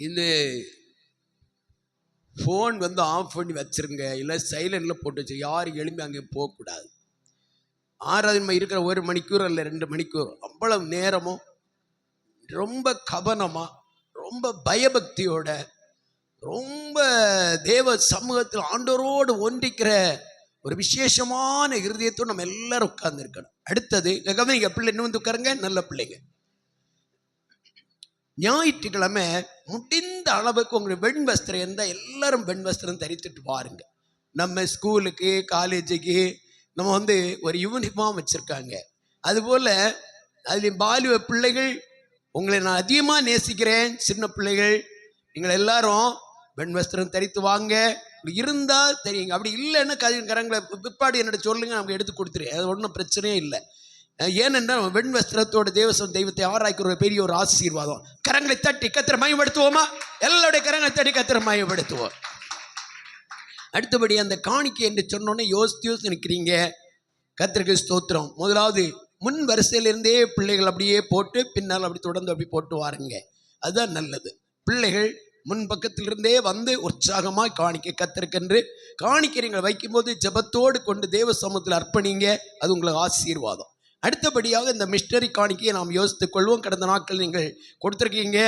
இந்த phone off பண்ணி வச்சிருங்க, இல்லை சைலண்டில் போட்டு வச்சு யாரும் எழும்பி அங்கே போகக்கூடாது. 6வது மணி இருக்கிற 1 மணிக்கூர் இல்லை 2 மணிக்கூர் அவ்வளவு நேரமும் ரொம்ப கவனமாக, ரொம்ப பயபக்தியோட, ரொம்ப தேவ சமூகத்தில் ஆண்டவரோடு ஒன்றிக்கிற ஒரு விசேஷமான இருதயத்தோடு நம்ம எல்லாரும் உட்கார்ந்து இருக்கணும். அடுத்தது கவனிங்க, பிள்ளை இன்னும் உட்காருங்க, நல்ல பிள்ளைங்க. ஞாயிற்றுக்கிழமை முடிந்த அளவுக்கு உங்களுக்கு வெண் வஸ்திரம் இருந்தால் எல்லாரும் வெண் வஸ்திரம் தரித்துட்டு பாருங்க. நம்ம ஸ்கூலுக்கு காலேஜுக்கு நம்ம ஒரு யூனிஃபார்ம் வச்சுருக்காங்க. அதுபோல் அதுலேயும் பாலிவ பிள்ளைகள், உங்களை நான் அதிகமாக நேசிக்கிறேன். சின்ன பிள்ளைகள் நீங்கள் எல்லாரும் வெண் வஸ்திரம் தரித்து வாங்க. இருந்தால் தெரியுங்க, அப்படி இல்லைன்னா கரங்களை பிற்பாடு என்னோட சொல்லுங்க, நமக்கு எடுத்து கொடுத்துரு, அது ஒன்றும் பிரச்சனையே இல்லை. ஏனென்றால் வெண் வஸ்திரத்தோட தெய்வத்தை ஆராய்க்கிற பெரிய ஒரு ஆசீர்வாதம். கரங்களை தட்டி கத்திர மயப்படுத்துவோமா? எல்லாருடைய கரங்களை தட்டி கத்திர மயப்படுத்துவோம். அடுத்தபடி அந்த காணிக்கை என்று சொன்னோன்னே யோசித்து நிற்கிறீங்க. கத்திரிக்கு ஸ்தோத்திரம். முதலாவது முன் வரிசையிலிருந்தே பிள்ளைகள் அப்படியே போட்டு பின்னால் அப்படி தொடர்ந்து அப்படி போட்டு வாருங்க, அதுதான் நல்லது. பிள்ளைகள் முன் பக்கத்திலிருந்தே உற்சாகமாக காணிக்கை கத்திருக்கென்று காணிக்கை நீங்கள் வைக்கும்போது ஜபத்தோடு கொண்டு தேவ சமூகத்தில் அர்ப்பணிங்க, அது உங்களுக்கு ஆசீர்வாதம். அடுத்தபடியாக இந்த மிஸ்டரி காணிக்கையை நாம் யோசித்துக் கொள்வோம். கடந்த நாட்கள் நீங்கள் கொடுத்துருக்கீங்க,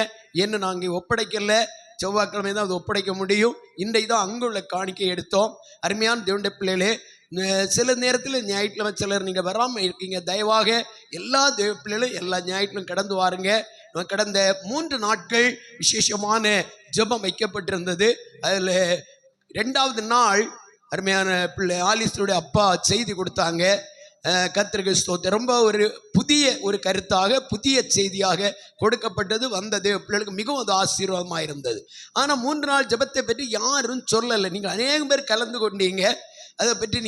என்ன நாங்கள் ஒப்படைக்கல, செவ்வாய்க்கிழமை தான் அது ஒப்படைக்க முடியும். இன்றைக்கு தான் அங்குள்ள காணிக்கை எடுத்தோம். அருமையான தேவனுடைய பிள்ளைகளே, சில நேரத்தில் ஞாயிற்றுக்கிழமை சிலர் நீங்கள் வராமல் இருக்கீங்க. தயவாக எல்லா தேவ பிள்ளைகளும் எல்லா ஞாயிற்றுக்கிழமை கடந்து வாருங்க. கடந்த 3 நாட்கள் விசேஷமான ஜெபம் வைக்கப்பட்டிருந்தது. அதில் 2வது நாள் அருமையான பிள்ளை ஆலிஸுடைய அப்பா செய்தி கொடுத்தாங்க. கர்த்தருக்கு ஸ்தோத்திரம். ரொம்ப புதிய கருத்தாக, புதிய செய்தியாக கொடுக்கப்பட்டது. வந்தது பிள்ளைகளுக்கு மிகவும் அது ஆசீர்வாதமாக இருந்தது. ஆனால் 3 நாள் ஜெபத்தை பற்றி யாரும் சொல்லலை. நீங்கள் அநேகம் பேர் கலந்து கொண்டீங்க, அதை பற்றி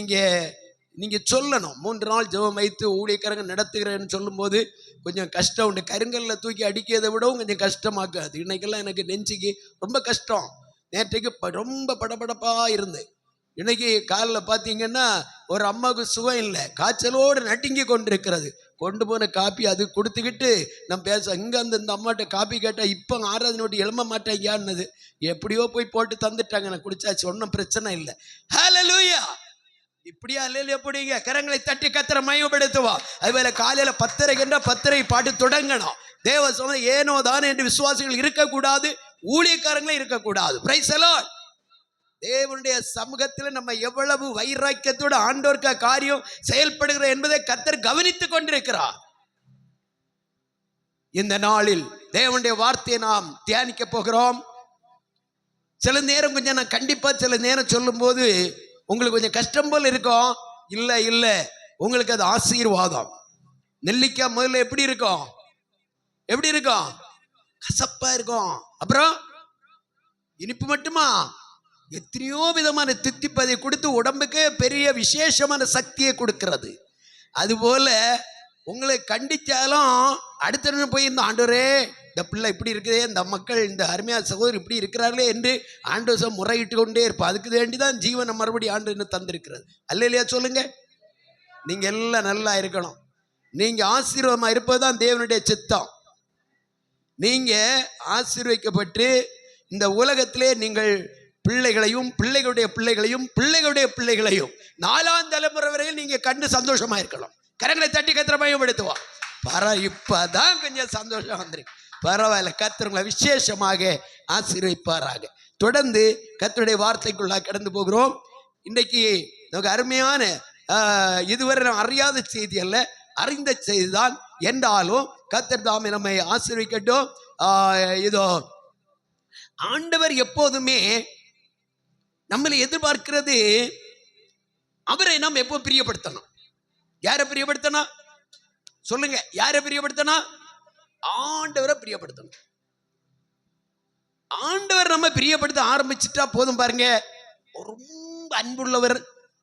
நீங்கள் சொல்லணும். 3 நாள் ஜெபம் வைத்து ஊழியக்காரங்க நடத்துகிறேன்னு சொல்லும்போது கொஞ்சம் கஷ்டம் உண்டு. கருங்கல்ல தூக்கி அடிக்கிறதை விடவும் கொஞ்சம் கஷ்டமாக்காது. இன்னைக்கெல்லாம் எனக்கு நெஞ்சுக்கு ரொம்ப கஷ்டம். நேற்றைக்கு ரொம்ப படபடப்பாக இருந்தேன். இன்னைக்கு காலில் பார்த்தீங்கன்னா ஒரு அம்மாவுக்கு சுகம் இல்லை, காய்ச்சலோடு நட்டிங்கி கொண்டிருக்கிறது. கொண்டு போன காப்பி அது கொடுத்துக்கிட்டு நம்ம இங்கே இந்த அம்மாட்ட காப்பி கேட்டால் இப்போ 6வது நோட்டு எழும்ப மாட்டேங்கான்னது. எப்படியோ போய் போட்டு தந்துட்டாங்க, நான் குடிச்சாச்சு, ஒன்றும் பிரச்சனை இல்லை. ஹல்லேலூயா. இப்படியா இல்லையா? எப்படிங்க கரங்களை தட்டி கத்திர மயப்படுத்துவா. அதுவேளை காலையில் 10:30 பாட்டு தொடங்கணும். தேவ சொன்ன ஏனோ தானே என்று விசுவாசிகள் இருக்கக்கூடாது, ஊழியக்காரங்களே இருக்கக்கூடாது. Praise the Lord. தேவனுடைய சமூகத்தில் நம்ம எவ்வளவு வைராக்கியத்தோடு ஆண்டோர்க்க காரியம் செயல்படுகிற என்பதை கர்த்தர் கவனித்துக் கொண்டிருக்கிறார். இந்த நாளில் தேவனுடைய வார்த்தையை நாம் தியானிக்க போகிறோம். சில நேரம் கொஞ்சம் நான் கண்டிப்பா சில நேரம் சொல்லும் போது உங்களுக்கு கொஞ்சம் கஷ்டம் போல் இருக்கும். இல்லை, உங்களுக்கு அது ஆசீர்வாதம். நெல்லிக்காய் முதல்ல எப்படி இருக்கும்? கசப்பா இருக்கும். அப்புறம் இனிப்பு மட்டுமா? எத்தனையோ விதமான தித்திப்பதை கொடுத்து உடம்புக்கு பெரிய விசேஷமான சக்தியை கொடுக்கிறது. அதுபோல உங்களை கண்டிச்சாலும் அடுத்த போய் இந்த ஆண்டவரே இந்த பிள்ளை இப்படி இருக்குதே, இந்த மக்கள் இந்த அருமையான சகோதரர் இப்படி இருக்கிறார்களே என்று ஆண்டவர் முறையிட்டு கொண்டே இருப்பா. அதுக்கு வேண்டிதான் ஜீவனை மறுபடியும் ஆண்டு தந்திருக்கிறது. அல்லையா? சொல்லுங்க. நீங்க எல்லாம் நல்லா இருக்கணும். நீங்க ஆசீர்வாதமா இருப்பதுதான் தேவனுடைய சித்தம். நீங்க ஆசீர்வதிக்கப்பட்டு இந்த உலகத்திலே நீங்கள் பிள்ளைகளையும் பிள்ளைகளுடைய பிள்ளைகளையும் பிள்ளைகளுடைய பிள்ளைகளையும் 4ஆம் தலைமுறை வரையில் நீங்க கண்டு சந்தோஷமா இருக்கலாம். கரங்களை தட்டி கத்திர மயப்படுத்துவோம். இப்பதான் கொஞ்சம் சந்தோஷம் வந்துருக்கு. பரவாயில்ல, கத்திரங்களை விசேஷமாக ஆசீர்வதிப்பாராக. தொடர்ந்து கர்த்தருடைய வார்த்தைக்குள்ளாக கடந்து போகிறோம். இன்றைக்கு நமக்கு அருமையான இதுவரை நாம் அறியாத செய்தி அல்ல, அறிந்த செய்திதான். என்றாலும் கர்த்தர் தாமே நம்மை ஆசீர்வதிக்கட்டும். இதோ ஆண்டவர் எப்போதுமே நம்மளை எதிர்பார்க்கிறது, அவரை நாம் எப்போ பிரியப்படுத்தணும். யாரை பிரியப்படுத்தணும்? சொல்லுங்க, யாரை பிரியப்படுத்தணும்? ஆண்டவரை பிரியப்படுத்தணும். ஆண்டவர் நம்ம பிரியப்படுத்த ஆரம்பிச்சுட்டா போதும் பாருங்க. ரொம்ப அன்புள்ளவர்,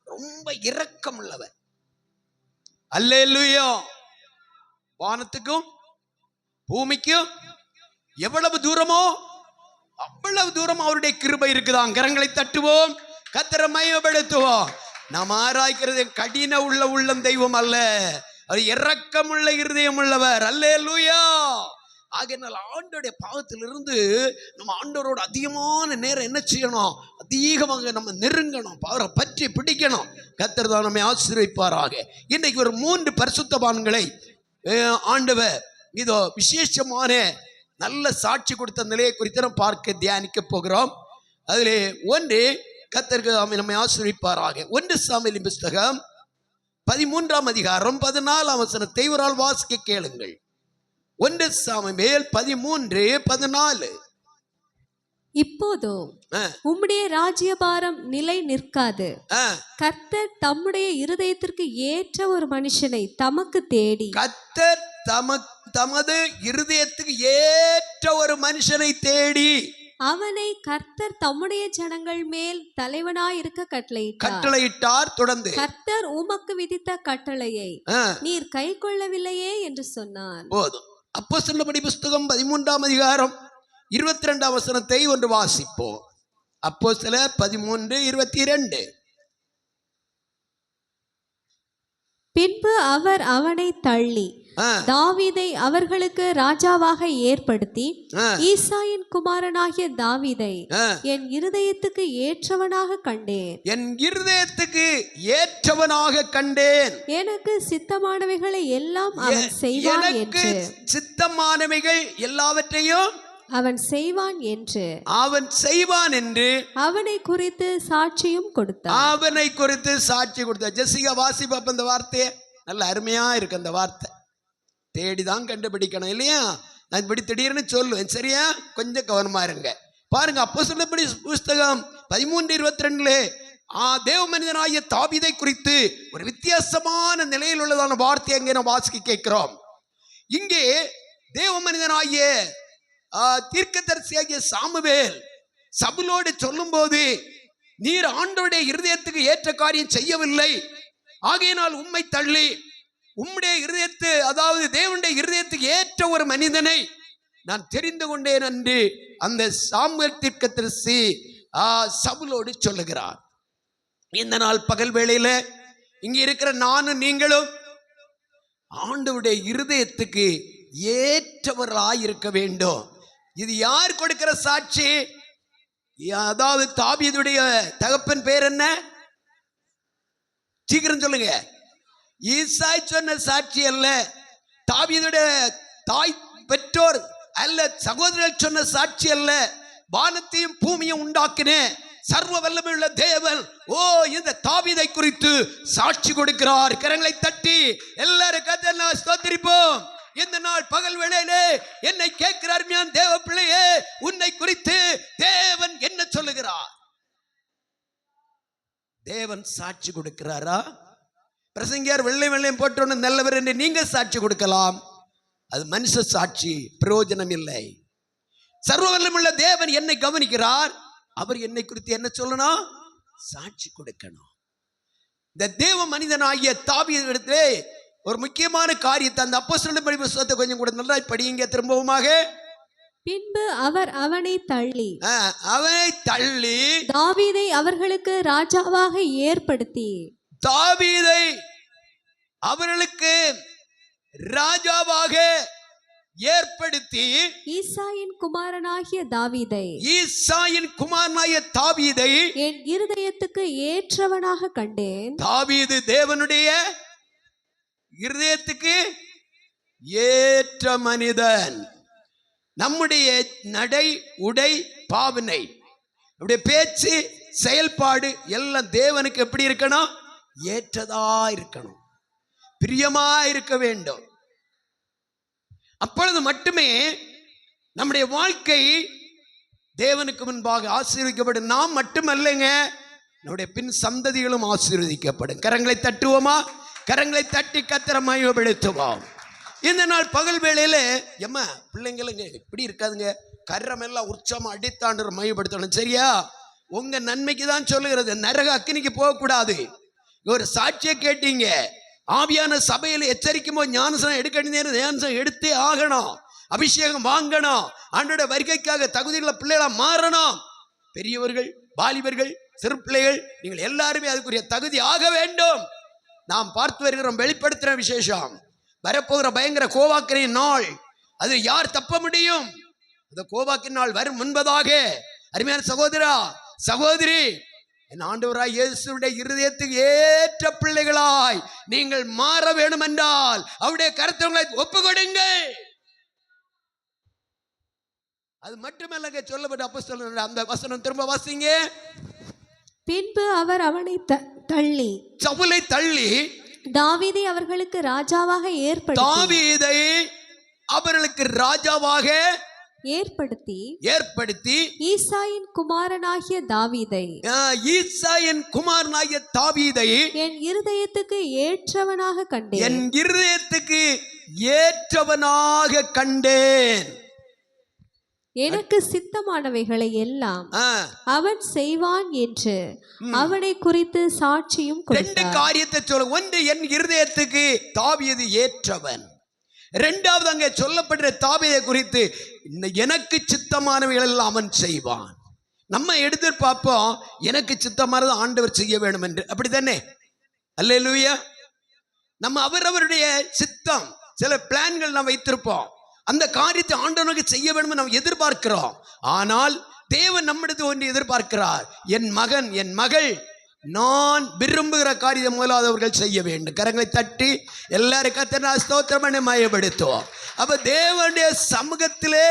ரொம்ப இரக்கம் உள்ளவர். அல்லேலூயா. வானத்துக்கும் பூமிக்கும் எவ்வளவு தூரமோ அவ்வளவு தூரம் அவருடைய கிருபை இருக்குதான். கரங்களை தட்டுவோம், கர்த்தரை மகிமைப்படுத்துவோம். நாம் ஆராய்க்கிறது கடின உள்ளம் தெய்வம் அல்ல, அது இரக்கம் உள்ள இருதயம் உள்ளவர். அல்லேலூயா. ஆகையினால் ஆண்டோடைய பாவத்திலிருந்து நம்ம ஆண்டவரோட அதிகமான நேரம் என்ன செய்யணும், அதிகமாக நம்ம நெருங்கணும், அவரை பற்றி பிடிக்கணும். கர்த்தர் தான் நம்மை ஆசீர்வதிப்பாராக. இன்னைக்கு ஒரு 3 பரிசுத்தவான்களை ஆண்டவர் இதோ விசேஷமான நல்ல சாட்சி கொடுத்த நிலையை குறித்து நம்ம பார்க்க தியானிக்க போகிறோம். அதிலே ஒன்று கர்த்தர் நம்மை ஆசீர்வதிப்பாராக. 1 சாமுவேலின் புஸ்தகம் 13ஆம் அதிகாரம் 14ஆம் வசனத்தை ஒரு ஆள் வாசிக்க கேளுங்கள். 1 சாமுவேல் 13:14. இப்போதோ உம்முடைய ராஜ்யபாரம் நிலை நிற்காது. கர்த்தர் தம்முடைய இருதயத்திற்கு ஏற்ற ஒரு மனுஷனை தமக்கு தேடி, கர்த்தர் தமது இருதயத்துக்கு ஏற்ற ஒரு மனுஷனை தேடி அவனை கர்த்தர் தம்முடைய ஜனங்கள் மேல் தலைவனாய் இருக்க கட்டளையிட்டார். தொடர்ந்து, கர்த்தர் உமக்கு விதித்த கட்டளையை நீர் கை கொள்ளவில்லையே என்று சொன்னான். போதும். அப்போஸ்தலர் புஸ்தகம் 13ஆம் அதிகாரம் 22ஆம் வசனத்தை ஒன்று வாசிப்போம். அப்போஸ்தலர் 13:22. பின்பு அவர் அவனை தள்ளி தாவீதை அவர்களுக்கு ராஜாவாக ஏற்படுத்தி, ஈசாயின் குமாரனாகிய தாவீதை என் இருதயத்துக்கு ஏற்றவனாக கண்டேன், என் இருதயத்துக்கு ஏற்றவனாக கண்டேன், எனக்கு சித்தமானவைகளை எல்லாம் அவன் செய்வான் என்று, சித்தமானவைகள் எல்லாவற்றையும் அவன் செய்வான் என்று, அவன் செய்வான் என்று அவனை குறித்து சாட்சியும் கொடுத்தான். அவனை குறித்து சாட்சி கொடுத்தார். ஜெசிகா வாசிப்ப இந்த வார்த்தையை நல்ல அருமையா இருக்கு. அந்த வார்த்தை தேடிதான் கண்டுபிடிக்கணும் இல்லையா? நான் இப்படி திடீர்னு சொல்லுவேன், சரியா? கொஞ்சம் கவனமா இருங்க. பாருங்க, அப்போஸ்தலர் புஸ்தகம் 13:22 தேவ மனிதனாகிய தாவீதை குறித்து ஒரு வித்தியாசமான நிலையில் உள்ளதான வார்த்தை அங்கே நாம் வாசிக்க கேட்கிறோம். இங்கே தேவ மனிதனாகிய தீர்க்கதரிசியாகிய சாமுவேல் சவுலோடு சொல்லும் போது, நீர் ஆண்டவருடைய இருதயத்துக்கு ஏற்ற காரியம் செய்யவில்லை, ஆகையினால் உம்மை தள்ளி உம்முடைய இருதயத்து, அதாவது தேவனுடைய இருதயத்துக்கு ஏற்ற ஒரு மனிதனை நான் தெரிந்து கொண்டேன் என்று அந்த சாமுவேல் தீர்க்கதரிசி சவுலோடு சொல்லுகிறார். இந்த நாள் பகல் வேளையில இங்க இருக்கிற நானும் நீங்களும் ஆண்டவருடைய இருதயத்துக்கு ஏற்றவர்களாய் இருக்க வேண்டும். இது யார் கொடுக்கிற சாட்சி? அதாவது தாவீதுடைய தகப்பன் பேர் என்ன? சீக்கிரம் சொல்லுங்க. ஈசாய் சொன்ன சாட்சி அல்ல, தாவீதுடைய தாய் பெற்றோர் அல்ல, சகோதரர் சொன்ன சாட்சி அல்ல, வானத்தையும் பூமியும் உண்டாக்கின சர்வ வல்லமையுள்ள தேவன் இந்த தாவீதை குறித்து சாட்சி கொடுக்கிறார். கரங்களை தட்டி எல்லாரும் கர்த்தரை ஸ்தோத்திரிப்போம். இந்த நாள் பகல் வேளையிலே என்னை கேட்கிறார் தேவ பிள்ளையே, உன்னை குறித்து தேவன் என்ன சொல்லுகிறார்? தேவன் சாட்சி கொடுக்கிறாரா? பிரசங்கியார் வெள்ளை வெள்ளையும் போட்டோன்னு நல்லவர் என்று நீங்க சாட்சி கொடுக்கலாம், அது மனுஷ சாட்சி, பிரயோஜனம் இல்லை. சர்வ வல்லமையுள்ள தேவன் என்னை கவனிக்கிறார், அவர் என்னை குறித்து என்ன சொல்லணும்? சாட்சி கொடுக்கணும். இந்த தேவ மனிதனாகிய தாவீதிடத்திலே ஒரு முக்கியமான காரியத்தை அந்த அப்போஸ்தலர் புத்தகத்தை கொஞ்சம் கூட நல்லா படியுங்க திரும்பவுமாக. பின்பு அவர் அவனை தள்ளி தாவீதை அவர்களுக்கு ராஜாவாக ஏற்படுத்தி, தாவீதை அவர்களுக்கு ராஜாவாக ஏற்படுத்தி, ஈசாயின் குமாரனாகிய தாவீதை என் இருதயத்துக்கு ஏற்றவனாக கண்டேன். தாவீது தேவனுடைய இருதயத்துக்கு ஏற்ற மனிதன். நம்முடைய நடை, உடை, பாவனை, நம்முடைய பேச்சு, செயல்பாடு எல்லாம் தேவனுக்கு எப்படி இருக்கணும்? ஏற்றதா இருக்கணும், பிரியமா இருக்க வேண்டும். அப்பொழுது மட்டுமே நம்முடைய வாழ்க்கை தேவனுக்கு முன்பாக ஆசீர்வதிக்கப்படும். நாம் மட்டுமல்லைங்க, நம்முடைய பின் சந்ததிகளும் ஆசீர்வதிக்கப்படும். கரங்களை தட்டுவோமா? கரங்களை தட்டி கர்த்தரை மகிமைப்படுத்துவோம். இந்த நாள் பகல் வேளையில எம்மா பிள்ளைங்களுங்க இப்படி இருக்காதுங்க, கர்றமெல்லாம் உற்சாகமா அடித்தாண்டு மகிமைப்படுத்தணும், சரியா? உங்க நன்மைக்கு தான் சொல்லுகிறது, நரக அக்கினிக்கு போகக்கூடாது. ஒரு சாட்சியை கேட்டீங்க, ஆவியான சபையில் எச்சரிக்கும் போது ஞானசனம் ஞானசனம் எடுத்தே ஆகணும், அபிஷேகம் வாங்கணும், ஆண்டோட வருகைக்காக தகுதியுள்ள பிள்ளைகளா மாறணும். பெரியவர்கள், வாலிபர்கள், சிறு பிள்ளைகள், நீங்கள் எல்லாருமே அதுக்குரிய தகுதி ஆக வேண்டும். நாம் பார்த்து வருகிறோம் வெளிப்படுத்துகிற விசேஷம், வரப்போகிற பயங்கர கோவாக்கிற நாள், அது யார் தப்ப முடியும்? அந்த கோபாக்கின் நாள் வரும் முன்பதாக அருமையான சகோதரா சகோதரி, என் ஆண்டவராய் இயேசுவுடைய இருதயத்துக்கு ஏற்ற பிள்ளைகளாய் நீங்கள் மாற வேண்டும் என்றால் அவருடைய கருத்துக்களை ஒப்பு கொடுங்கள். அது மட்டுமல்ல சொல்லப்பட்ட அப்போஸ்தலர் அந்த வசனம் திரும்ப வாசிங்க. பின்பு அவர் அவனை தள்ளி சவுலை தள்ளி தாவீதை அவர்களுக்கு ராஜாவாக ஏற்படுத்தி ஈசாயின் குமாரனாகிய தாவீதை என் இருதயத்துக்கு ஏற்றவனாக கண்டேன். எனக்கு சித்தமானவைகளை எல்லாம் அவன் செய்வான் என்று அவனை குறித்து சாட்சியும் கொடுத்தார். ரெண்டு காரியத்தை சொல்ல. ஒன்று, என் இருதயத்துக்கு தாவீது ஏற்றவன். இரண்டாவது, அங்கே சொல்லப்படுற தாவீதை குறித்து எனக்கு சித்தமானவைகள் எல்லாம் அவன் செய்வான். நம்ம எதிர்பார்ப்போம் எனக்கு சித்தமானது ஆண்டவர் செய்ய வேண்டும் என்று, அப்படித்தானே? அல்லேலூயா. நம்ம அவரவருடைய சித்தம், சில பிளான்கள் நாம் வைத்திருப்போம். அந்த காரியத்தை ஆண்டவனுக்கு செய்ய வேண்டும் நாம் எதிர்பார்க்கிறோம். ஆனால் தேவன் நம்மிடத்தில் ஒன்று எதிர்பார்க்கிறார். என் மகன் என் மகள் நான் விரும்புகிற காரியம் முதலாதவர்கள் செய்ய வேண்டும். கரங்களை தட்டி எல்லாரும் கர்த்தரை ஸ்தோத்திரம் பண்ணி மயப்படுத்துவோம். அப்ப தேவனுடைய சமூகத்திலே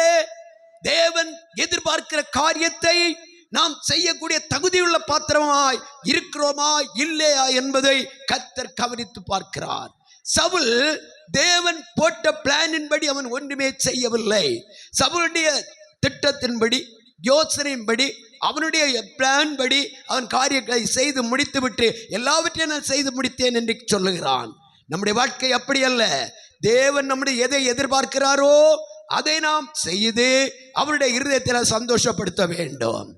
தேவன் எதிர்பார்க்கிற காரியத்தை நாம் செய்யக்கூடிய தகுதியுள்ள பாத்திரமாய் இருக்கிறோமா இல்லையா என்பதை கர்த்தர் கவனித்து பார்க்கிறார். சவுல் தேவன் போட்ட பிளானின்படி அவன் ஒன்றுமே செய்யவில்லை. சவுலுடைய திட்டத்தின்படி, யோசனையின்படி, அவனுடைய பிளான் படி அவன் காரியங்களை செய்து முடித்துவிட்டு எல்லாவற்றையும் நான் செய்து முடித்தேன் என்று சொல்லுகிறான். நம்முடைய வாழ்க்கை அப்படி அல்ல. தேவன் நம்முடைய எதை எதிர்பார்க்கிறாரோ அதை நாம் செய்து அவருடைய இருதயத்தை சந்தோஷப்படுத்த வேண்டும்.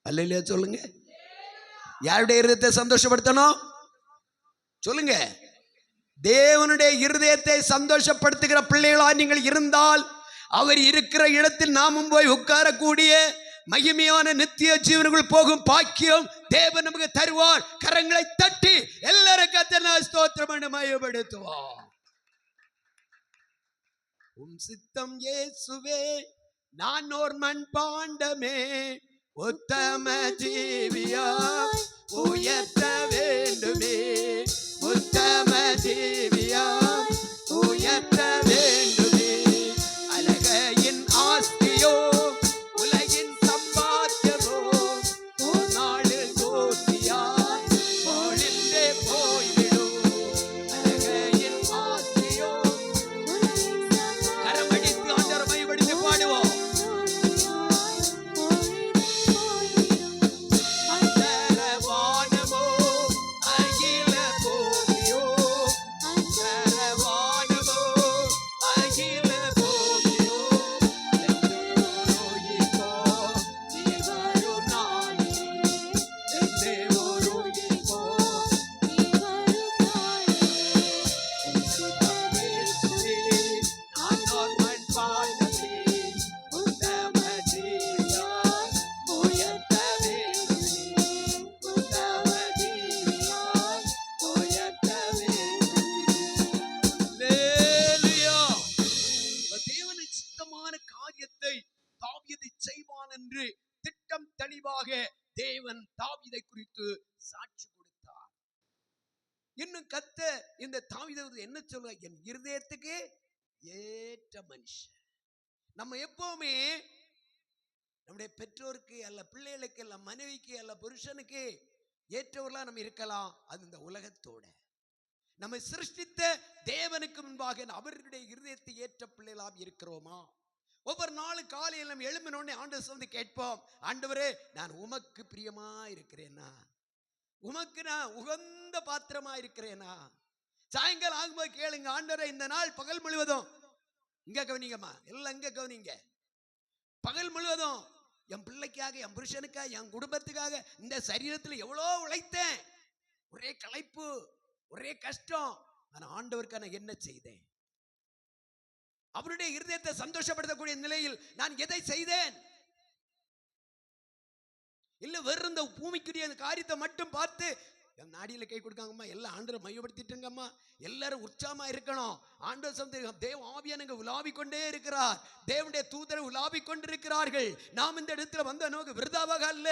அல்லையா? சொல்லுங்க. யாருடைய இருதயத்தை சந்தோஷப்படுத்தணும்? சொல்லுங்க. தேவனுடைய இருதயத்தை சந்தோஷப்படுத்துகிற பிள்ளைகளா நீங்கள் இருந்தால் அவர் இருக்கிற இடத்தில் நாமும் போய் உட்காரக்கூடிய மகிமையான நித்திய ஜீவனுக்குள் போகும் பாக்கியம் தேவன் நமக்கு தருவார். கரங்களை தட்டி எல்லாரும் கர்த்தரை ஸ்தோத்திரம் பண்ணி மகிமைப்படுத்துவோம். உம் சித்தம் இயேசுவே, நான் ஓர் மண் பாண்டமே, உத்தம ஜீவியாய் உயர்த்த வேண்டுமே, உத்தம ஜீவியாய் உயர்த்த வேண்டுமே, அழகையின் ஆஸ்தியோ உலகின் சம்பாத்தியமோ ஒரு நாளில் ஜோதியாய் ஒளிந்தே போய்விடும், அழகையின் ஆஸ்தியோ கரமடித்து ஆண்டவரை மகிமைப்படுத்தி பாடுவோம். திட்டம் தெளிவாக தேவன் தாவீதை குறித்து சாட்சி கொடுத்தார். இன்னும் கர்த்தர் இந்த தாவீதை என்ன சொல்ற? என் இருதயத்துக்கு ஏற்ற மனுஷன். நம்ம எப்பவுமே நம்முடைய பெற்றோருக்கு அல்ல, பிள்ளைகளுக்கு அல்ல, மனைவிக்கு அல்ல, புருஷனுக்கு ஏற்றவர்களா நம்ம இருக்கலாம். அது இந்த உலகத்தோட நம்மை சிருஷ்டித்த தேவனுக்கு முன்பாக அவருடைய இருதயத்தை ஏற்ற பிள்ளைகளாக இருக்கிறோமா? ஒவ்வொரு நாளும் காலையில் நம்ம எழும்பினோடனே ஆண்டவர் வந்து கேட்போம், ஆண்டவரே நான் உமக்கு பிரியமா இருக்கிறேனா, உமக்கு நான் உகந்த பாத்திரமா இருக்கிறேனா? சாயங்காலம் ஆகும்போது கேளுங்க, ஆண்டவரே இந்த நாள் பகல் முழுவதும் இங்க கவனிங்கம்மா, எல்லாம் இங்க கவனிங்க, பகல் முழுவதும் என் பிள்ளைக்காக, என் புருஷனுக்காக, என் குடும்பத்துக்காக இந்த சரீரத்தில் எவ்வளோ உழைத்தேன், ஒரே களைப்பு, ஒரே கஷ்டம், நான் ஆண்டவருக்கு நான் என்ன செய்தேன்? அவருடைய இருதயத்தை சந்தோஷப்படுத்தக்கூடிய நிலையில் நான் எதை செய்தேன்? இல்ல வெறும் இந்த பூமிக்குரிய காரியத்தை மட்டும் பார்த்து நாடியில கை கொடுக்காங்கம்மா, எல்லாம் ஆண்டரை மையப்படுத்திட்டுங்கம்மா, எல்லாரும் உற்சாகமா இருக்கணும். ஆண்டவர் சமூகத்தில் தேவ ஆவியானவங்க உலாவிக் கொண்டே இருக்கிறார், தேவனுடைய தூதர் உலாவிக் கொண்டிருக்கிறார்கள். நாம் இந்த இடத்துல வந்த நோக்கு விருதாவாக அல்ல.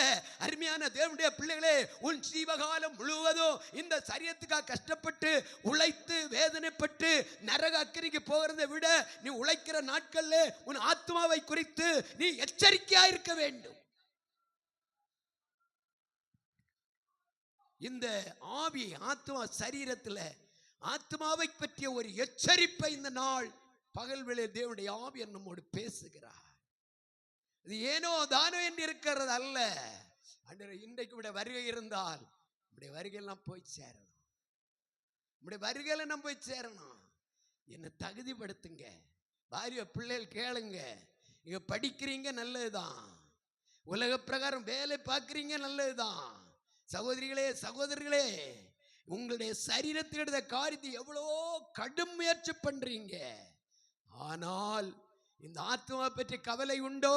அருமையான தேவனுடைய பிள்ளைகளே, உன் ஜீவகாலம் முழுவதும் இந்த சரீரத்துக்காக கஷ்டப்பட்டு உழைத்து வேதனைப்பட்டு நரக அக்கினிக்கு போகிறதை விட நீ உழைக்கிற நாட்கள்ல உன் ஆத்மாவை குறித்து நீ எச்சரிக்கையா இருக்க வேண்டும். இந்த ஆவி ஆத்மா சரீரத்தில் ஆத்மாவை பற்றிய ஒரு எச்சரிப்பை இந்த நாள் பகல் வேளை தேவனுடைய ஆவி நம்மோடு பேசுகிறார். இது ஏனோ தானோ என்று இருக்கிறது அல்ல. இன்றைக்கு உடைய வருகை இருந்தால் உடைய வருகையெல்லாம் போய் சேரணும். உடைய வருகையில நம்ம போய் சேரணும். என்னை தகுதிப்படுத்துங்க. பாரிய பிள்ளைகள் கேளுங்க, நீங்க படிக்கிறீங்க நல்லதுதான், உலக பிரகாரம் வேலை பார்க்குறீங்க நல்லதுதான். சகோதரிகளே சகோதரர்களே, உங்களுடைய சரீரத்தில் எடுத்த காரியத்தை எவ்வளோ கடும் முயற்சி பண்றீங்க. ஆனால் இந்த ஆத்மா பற்றி கவலை உண்டோ?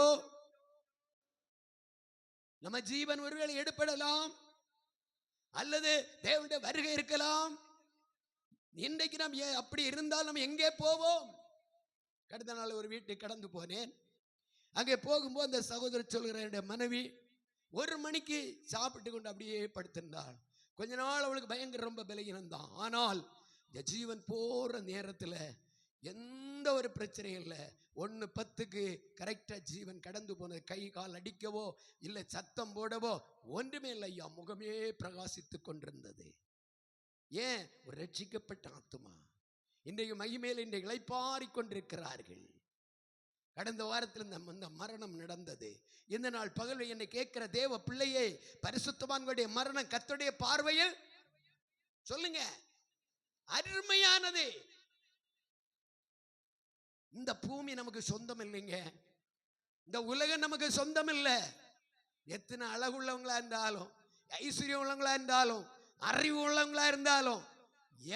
நம்ம ஜீவன் ஒருவேளை எடுப்படலாம், அல்லது தேவனுடைய வருகை இருக்கலாம். இன்றைக்கு நாம் அப்படி இருந்தால் நம்ம எங்கே போவோம்? கடந்த நாள் ஒரு வீட்டுக்கு கடந்து போனேன். அங்கே போகும்போது அந்த சகோதரர் சொல்கிற என்னுடைய மனைவி 1 மணிக்கு சாப்பிட்டு கொண்டு அப்படியே படுத்திருந்தாள். கொஞ்ச நாள் அவளுக்கு பயங்கர ரொம்ப பலகீனம்தான். ஆனால் இந்த ஜீவன் போற நேரத்தில் எந்த ஒரு பிரச்சனையும் இல்லை. 1:10 கரெக்டா ஜீவன் கடந்து போனது. கை கால் அடிக்கவோ இல்லை சத்தம் போடவோ ஒன்றுமே இல்லை ஐயா. முகமே பிரகாசித்து கொண்டிருந்தது. ஏன்? ஒரு ரட்சிக்கப்பட்ட ஆத்துமா. இன்றைக்கு மகிமையில் இன்றைக்கு இளைப்பாரி கொண்டிருக்கிறார்கள். கடந்த வாரத்தில் இந்த மரணம் நடந்தது. இந்த நாள் பகல் என்னை கேட்கிற தேவ பிள்ளையே, பரிசுத்தவான்களுடைய மரணம் கர்த்தருடைய பார்வையில் சொல்லுங்க அருமையானது. இந்த பூமி நமக்கு சொந்தம் இல்லைங்க. இந்த உலகம் நமக்கு சொந்தம் இல்லை. எத்தனை அழகுள்ளவங்களா இருந்தாலும், ஐஸ்வர்யம் உள்ளவங்களா இருந்தாலும், அறிவு உள்ளவங்களா இருந்தாலும்,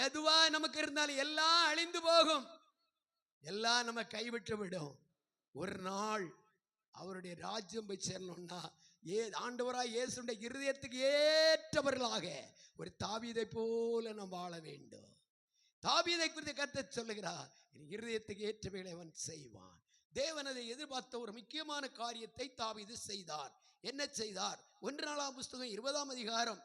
எதுவா நமக்கு இருந்தாலும் எல்லாம் அழிந்து போகும். எல்லாம் நம்ம கைவிட்டு விடும். ஒரு நாள் அவருடைய ராஜ்யம் போய் சேரணும்னா ஆண்டவராய் இயேசுடைய இருதயத்துக்கு ஏற்றவர்களாக ஒரு தாவீதை போல நாம் வாழ வேண்டும். தாவீதை குறித்து கர்த்தர் சொல்லுகிறார், இருதயத்துக்கு ஏற்றவைகளை அவன் செய்வான். தேவன் அதை எதிர்பார்த்த ஒரு முக்கியமான காரியத்தை தாவீது செய்தார். என்ன செய்தார்? 1 நாளாம் புஸ்தகம் 20ஆம் அதிகாரம்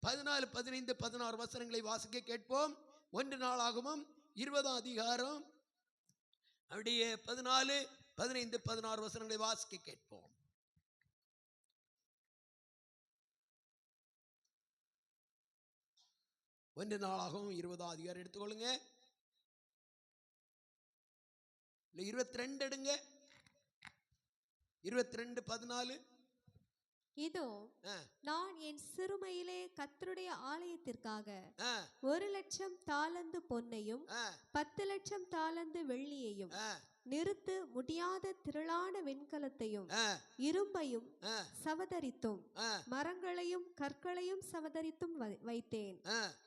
14, 15, 16 வசனங்களை வாசிக்க கேட்போம். 1 நாளாகமும் 20ஆம் அதிகாரம் அப்படியே 14, 15, 16 வசனங்களை வாசிக்க கேட்போம். ஒன்று நாளாகவும் 20ஆம் அதிகாரம் எடுத்துக்கொள்ளுங்க. இல்ல 22 எடுங்க. 22, 14. இதோ நான் என் சிறுமையிலே கர்த்தருடைய ஆலயத்திற்காக 1,00,000 தாலந்து பொன்னையும் 10,00,000 தாலந்து வெள்ளியையும் நிறுத்து முடியாத திரளான வெண்கலத்தையும் இரும்பையும் சவதரித்தும் மரங்களையும் கற்களையும் சவதரித்தும் வைத்தேன்.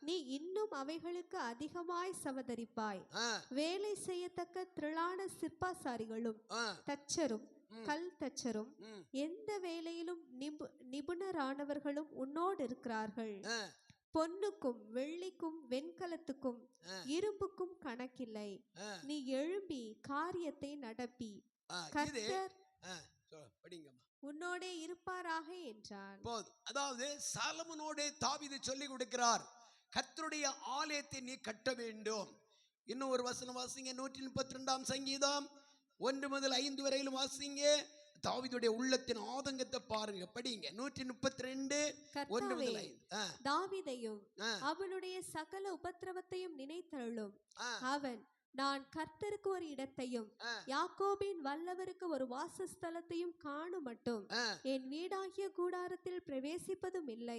நீ இன்னும் அவைகளுக்கு அதிகமாய் சவதரிப்பாய். வேலை செய்யத்தக்க திரளான சிற்பாசாரிகளும் தச்சரும் கல் தச்சரும் எந்த வேலையிலும் நிபுணரானவர்களும் உன்னோடு இருக்கிறார்கள். பொன்னுக்கும் வெள்ளிக்கும் வெண்கலத்துக்கும் இரும்புக்கும் கணக்கில்லை. நீ எழும்பி காரியத்தை நடப்பி கர்த்தர் உன்னோடே இருப்பாராக என்றான். அதாவது சாலமோனோடே தாவீது சொல்லி கொடுக்கிறார், கர்த்தருடைய ஆலயத்தை நீ கட்ட வேண்டும். இன்னும் ஒரு வசனம் வாசிங்க. 132ஆம் சங்கீதம் 1 முதல் 5 வரையிலும் வாசிங்க. தாவீதுடைய உள்ளத்தின் ஆதங்கத்தை பாருங்க, படிங்க. 132 1 முதல் 5. தாவீதையும் அவனுடைய சகல உபத்திரவத்தையும் நினைத்தருளும். அவன் நான் கர்த்தருக்கு ஒரு இடத்தையும் யாக்கோபின் வல்லவருக்கு ஒரு வாசஸ்தலத்தையும் காணும் மட்டும் என் வீடாகிய கூடாரத்தில் பிரவேசிப்பதும் இல்லை,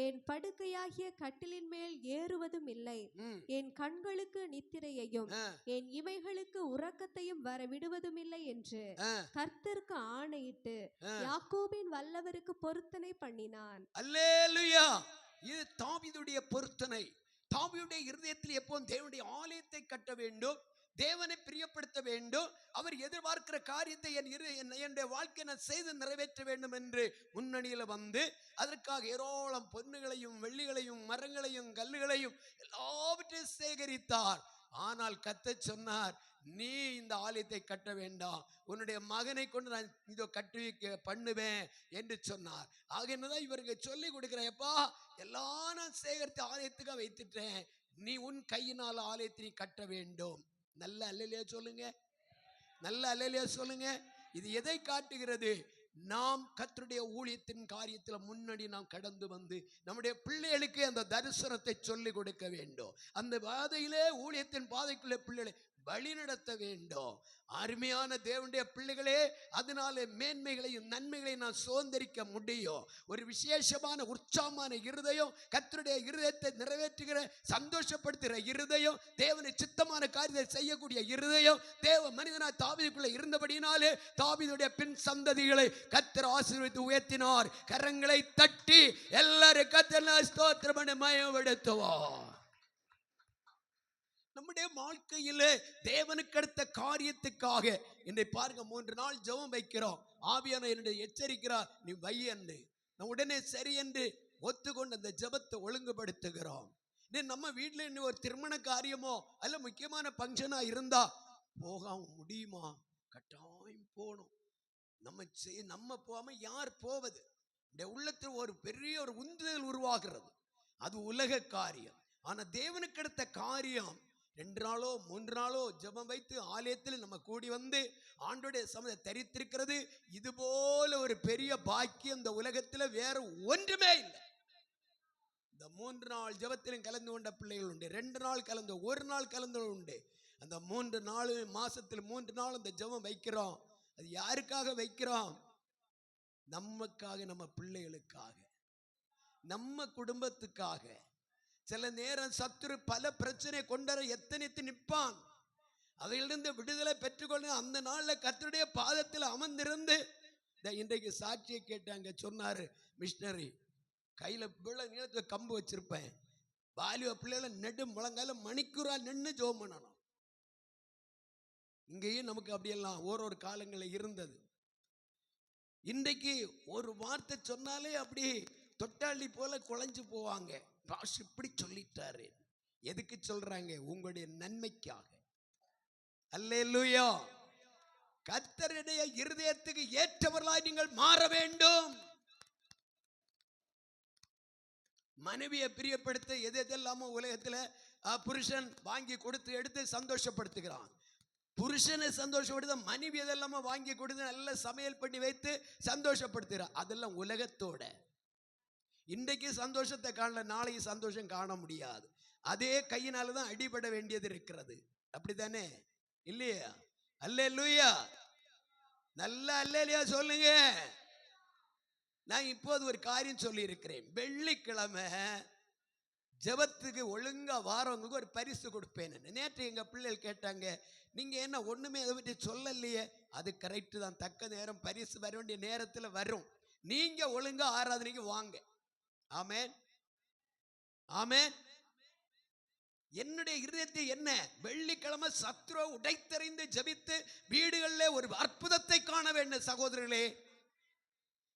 என் படுக்கையாகிய கட்டிலின் மேல் ஏறுவதும் இல்லை. என் கண்களுக்கு நித்திரையையும் என் இமைகளுக்கு உறக்கத்தையும் வர விடுவதும் இல்லை என்று கர்த்தருக்கு ஆணையிட்டு யாக்கோபின் வல்லவருக்கு பொருத்தனை பண்ணினான். அல்லேலூயா. இது தாவீதுடைய பொருத்தனை. தாவீதுடைய இருதயத்தில் எப்போதும் தேவனுடைய ஆலயத்தை கட்ட வேண்டும், தேவனை பிரியப்படுத்த வேண்டும், அவர் எதிர்பார்க்கிற காரியத்தை என்னுடைய வாழ்க்கை நான் செய்து நிறைவேற்ற வேண்டும் என்று முன்னணியில வந்து அதற்காக ஏராளம் பொன்னுகளையும் வெள்ளிகளையும் மரங்களையும் கல்லுகளையும் எல்லாவற்றையும் சேகரித்தார். ஆனால் கர்த்தர் சொன்னார், நீ இந்த ஆலயத்தை கட்ட வேண்டாம், உன்னுடைய மகனை கொண்டு நான் இதோ கட்டுவிக்க பண்ணுவேன் என்று சொன்னார். ஆகையினால இவருக்கு சொல்லி கொடுக்கிறேன்ப்பா, எல்லாம் நான் சேகரித்து ஆலயத்துக்காக வைத்துட்டேன், நீ உன் கையினால் ஆலயத்தை நீ கட்ட வேண்டும். நல்ல அல்லேலூயா சொல்லுங்க, நல்ல அல்லேலூயா சொல்லுங்க. இது எதை காட்டுகிறது? நாம் கர்த்தருடைய ஊழியத்தின் காரியத்தில் முன்னாடி நாம் கடந்து வந்து நம்முடைய பிள்ளைகளுக்கு அந்த தரிசனத்தை சொல்லிக் கொடுக்க வேண்டும். அந்த பாதையிலே, ஊழியத்தின் பாதைக்குள்ளே பிள்ளைகளை வழிநடத்த வேண்டும். அருமையான தேவனுடைய பிள்ளைகளே, அதனாலே மேன்மைகளையும் நன்மைகளையும் நான் சுதந்திரிக்க முடியும். ஒரு விசேஷமான உற்சாகமான இருதயம், கர்த்தருடைய இருதயத்தை நிறைவேற்றுகிற சந்தோஷப்படுத்துகிற இருதயம், தேவனை சித்தமான காரியத்தை செய்யக்கூடிய இருதயம் தேவ மனிதனாய் தாவீதுக்குள்ள இருந்தபடினாலே தாவீதுடைய பின் சந்ததிகளை கர்த்தர் ஆசீர்வதித்து உயர்த்தினார். கரங்களை தட்டி எல்லாரும் கர்த்தரை ஸ்தோத்திரம் பண்ணி மகிமைப்படுத்துவோம். நம்முடைய வாழ்க்கையிலே தேவனுக்கு அடுத்த காரியத்துக்காக என்னை பாருங்க, 3 நாள் ஜெபம் வைக்கிறோம். ஆவியானவர் என்னுடைய எச்சரிக்கிறார், நீ வை என்று. நான் உடனே சரி என்று ஒத்துக்கொண்டு அந்த ஜெபத்தை ஒழுங்குபடுத்துகிறோம். நம்ம வீட்டில் இன்னும் ஒரு திருமண காரியமோ அல்ல முக்கியமான பங்கனா இருந்தா போக முடியுமா? கட்டாயம் போகணும். நம்ம போகாம யார் போவது? உள்ளத்தில் ஒரு பெரிய ஒரு உந்துதல் உருவாகிறது. அது உலக காரியம். ஆனா தேவனுக்கு அடுத்த காரியம் 2 நாளோ 3 நாளோ ஜெபம் வைத்து ஆலயத்தில் நம்ம கூடி வந்து ஆண்டோடைய சமூகத்தை தரித்திருக்கிறது, இது போல ஒரு பெரிய பாக்கியம் இந்த உலகத்தில் வேற ஒன்றுமே இல்லை. இந்த 3 நாள் ஜெபத்திலும் கலந்து கொண்ட பிள்ளைகள் உண்டு, 2 நாள் கலந்து, 1 நாள் கலந்து உண்டு. அந்த 3 நாள் மாசத்தில் 3 நாள் அந்த ஜெபம் வைக்கிறோம். அது யாருக்காக வைக்கிறோம்? நமக்காக, நம்ம பிள்ளைகளுக்காக, நம்ம குடும்பத்துக்காக. சில நேரம் சத்துரு பல பிரச்சனை கொண்டர எத்தனைத்து நிற்பான். அவையிலிருந்து விடுதலை பெற்றுக்கொள்ள அந்த நாளில் கர்த்தருடைய பாதத்தில் அமர்ந்திருந்து இன்றைக்கு சாட்சியை கேட்டாங்க. சொன்னாரு மிஷினரி, கையில பிள்ளை நீளத்துல கம்பு வச்சிருப்பேன், வாலிப பிள்ளைகளை நெடு முழங்கால மணிக்கூறா நின்று ஜெபம் பண்ணணும். இங்கேயும் நமக்கு அப்படியெல்லாம் ஒரு காலங்களில் இருந்தது. இன்றைக்கு ஒரு வார்த்தை சொன்னாலே அப்படி தொட்டாளி போல குலைஞ்சு போவாங்க. பாஸ் இப்படி சொல்லிட்டாரு. எதுக்கு சொல்றாங்க? உங்களுடைய நன்மைக்காக. அல்லேலூயா. கர்த்தருடைய இருதயத்துக்கு ஏற்றவர்களாய் நீங்கள் மாற வேண்டும். மனைவியை பிரியப்படுத்த எதெல்லாமோ உலகத்துல புருஷன் வாங்கி கொடுத்து எடுத்து சந்தோஷப்படுத்துகிறான். புருஷனை சந்தோஷப்படுத்த மனைவி எதெல்லாமோ வாங்கி கொடுத்து நல்ல சமையல் பண்ணி வைத்து சந்தோஷப்படுத்துகிறான். அதெல்லாம் உலகத்தோட. இன்றைக்கு சந்தோஷத்தை காணல, நாளைக்கு சந்தோஷம் காண முடியாது. அதே கையினால தான் அடிபட வேண்டியது இருக்கிறது. அப்படித்தானே? இல்லையா? அல்லேலூயா. நல்ல அல்லேலூயா சொல்லுங்க. நான் இப்போது ஒரு காரியம் சொல்லி இருக்கிறேன். வெள்ளிக்கிழமை ஜெபத்துக்கு ஒழுங்கா வாரவங்களுக்கு ஒரு பரிசு கொடுப்பேன். நேற்று எங்க பிள்ளைகள் கேட்டாங்க, நீங்க என்ன ஒண்ணுமே அதை பற்றி சொல்லலையே. அது கரெக்டு தான், தக்க நேரம் பரிசு வர வேண்டிய நேரத்தில் வரும். நீங்க ஒழுங்கா ஆராதனைக்கு வாங்க. ஆமென், ஆமென். என்னுடைய இருதயத்தை என்ன, வெள்ளிக்கிழமை சத்ருவை உடைத்தறிந்து ஜெபித்து வீடுகளில் ஒரு அற்புதத்தை காண வேண்டும். சகோதரர்களே,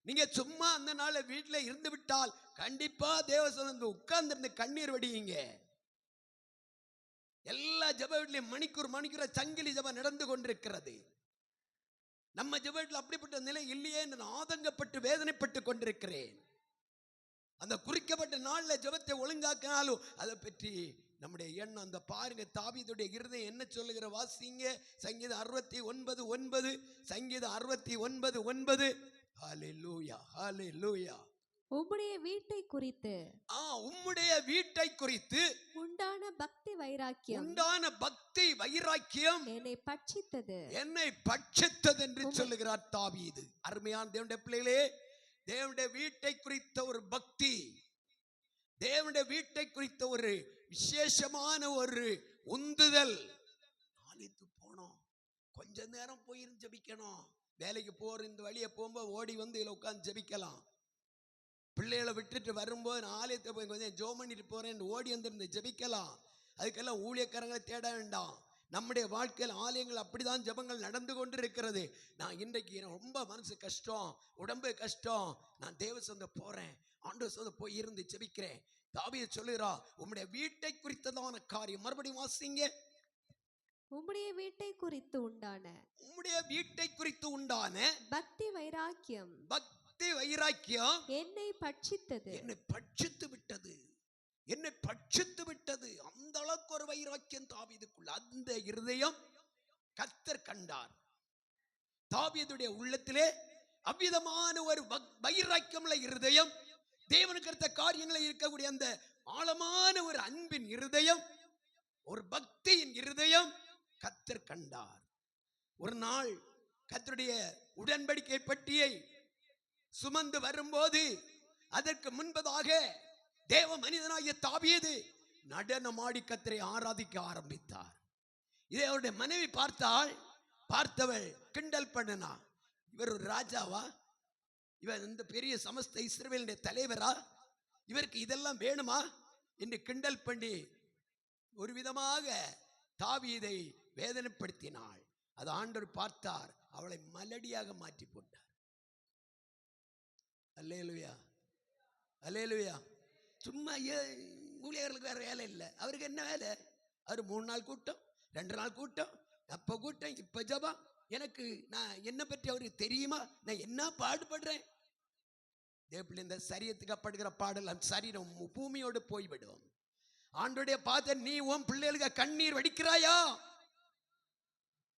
நீங்க சும்மா அந்த நாள வீட்டில் இருந்து விட்டால் கண்டிப்பா தேவசனந்து உட்கார்ந்து கண்ணீர் வடியுங்க. எல்லா ஜெப வீட்லையும் மணிக்கூர் சங்கிலி ஜெபம் நடந்து கொண்டிருக்கிறது. நம்ம ஜெப வீட்டில் அப்படிப்பட்ட நிலை இல்லையே என்று நான் ஆதங்கப்பட்டு வேதனைப்பட்டு கொண்டிருக்கிறேன். அந்த குறிக்கப்பட்ட நாளில் ஜெபத்தை ஒழுங்காக்கினாலும் அதை பற்றி நம்முடைய எண்ணம். அந்த பாருங்க, தாவீதுடைய இருதயம் என்ன சொல்லுகிற வாசிங்க. சங்கீதம் 69:9. சங்கீதம் 69:9. ஹல்லேலூயா, ஹல்லேலூயா. உம்முடைய வீட்டை குறித்து, உம்முடைய வீட்டை குறித்து உண்டான பக்தி வைராக்கியம் என்னை பட்சித்தது என்று சொல்லுகிறார் தாவீது. அருமையான தேவனுடைய பிள்ளைகளே, தேவனுடைய வீட்டை குறித்த ஒரு பக்தி, தேவனுடைய வீட்டை குறித்த ஒரு விசேஷமான ஒரு உந்துதல். ஆலயத்துக்கு போனோம், கொஞ்ச நேரம் போய் ஜெபிக்கணும். வேலைக்கு போற இந்த வழியை போகும்போது ஓடி வந்து இதில் உட்காந்து ஜெபிக்கலாம். பிள்ளைகளை விட்டுட்டு வரும்போது நான் ஆலயத்தை போய் கொஞ்சம் ஜெபம் பண்ணிட்டு போறேன் ஓடி வந்துருந்து ஜெபிக்கலாம். அதுக்கெல்லாம் ஊழியக்காரங்களை தேட வேண்டாம். நம்முடைய வாழ்க்கையில் ஆலயங்கள் அப்படிதான் ஜெபங்கள் நடந்து கொண்டு இருக்கிறது. நான் இன்றைக்கு ரொம்ப மனசு கஷ்டம், உடம்பு கஷ்டம், நான் தேவ சொந்த போறேன், ஆண்டவர் சொந்த போய் இருந்து ஜெபிக்கிறேன். தாவீது சொல்லுறா, உம்முடைய வீட்டை குறித்ததான காரியம். மறுபடியும் வாசிங்க. உம்முடைய வீட்டை குறித்து உண்டான பக்தி வைராக்கியம் என்னை பட்சித்து விட்டது. அந்த அளவுக்கு ஒரு வைராக்கியம் தாவீதுக்குள்ள. அந்த இருதயம் கர்த்தர் கண்டார். தாவீதுடைய உள்ளத்திலே அவ்விதமான ஒரு வைராக்கியமுள்ள இருதயம், தேவனுக்கு அடுத்த காரியங்களை இருக்கக்கூடிய அந்த ஆழமான ஒரு அன்பின் இருதயம், ஒரு பக்தியின் இருதயம் கர்த்தர் கண்டார். ஒரு நாள் கர்த்தருடைய உடன்படிக்கை பெட்டியை சுமந்து வரும்போது அதற்கு முன்பதாக தேவ மனிதனாகிய தாவீது நடனமாடி கர்த்தரை ஆராதிக்க ஆரம்பித்தார். இதை அவருடைய மனைவி பார்த்தவள் கிண்டல் பண்ணனா, இவர் ஒரு ராஜாவா, இவர் இந்த பெரிய சமஸ்த இஸ்ரவேலுடைய தலைவரா, இவருக்கு இதெல்லாம் வேணுமா என்று கிண்டல் பண்ணி ஒரு விதமாக தாவீதை வேதனைப்படுத்தினாள். அது ஆண்டவர் பார்த்தார், அவளை மலடியாக மாற்றி போட்டார். அல்லேலூயா, அல்லேலூயா. சும்மா ஊழியர்களுக்கு வேற வேலை இல்லை. அவருக்கு என்ன வேலை? அவர் 3 நாள் கூட்டம், 2 நாள் கூட்டம், அப்ப கூட்டம், இப்ப ஜபம். எனக்கு நான் என்ன பற்றி அவருக்கு தெரியுமா? நான் என்ன பாடுபடுறேன். இந்த சரீரத்துக்கு படுகிற பாடல் அந்த சரீரம் பூமியோடு போய்விடும். ஆண்டோடைய பார்த்த நீ உன் பிள்ளைகளுக்கு கண்ணீர் வடிக்கிறாயா?